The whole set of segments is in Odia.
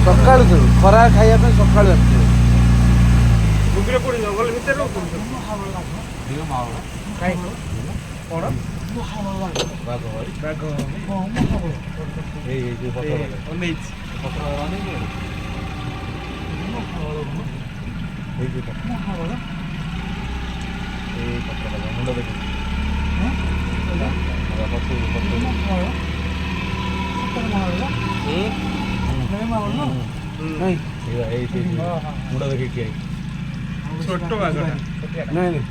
ସକାଳୁ ସବୁ ଖରା ଖାଇବା ପାଇଁ ସକାଳୁ ଆସିଥିବେ। ଜଙ୍ଗଲ ଭିତରେ କଣ ମୁଣ୍ଡ ଦେଖିକି ଛୋଟ ବାଘ ନାଇଁ ନାଇଁ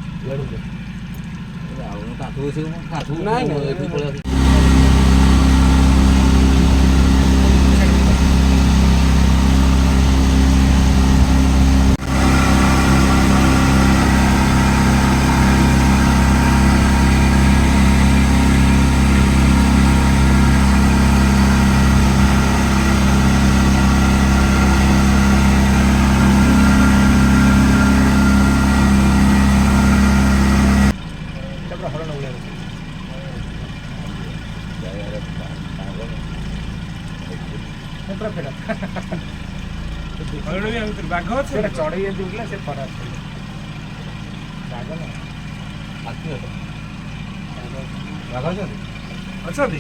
ବାଘ ଅଛି ଚଢେଇ ଏମିତି ଉଠିଲା ସେ ଖରାପ ବାଘ ନା ବାଘ ଅଛନ୍ତି ଅଛନ୍ତି।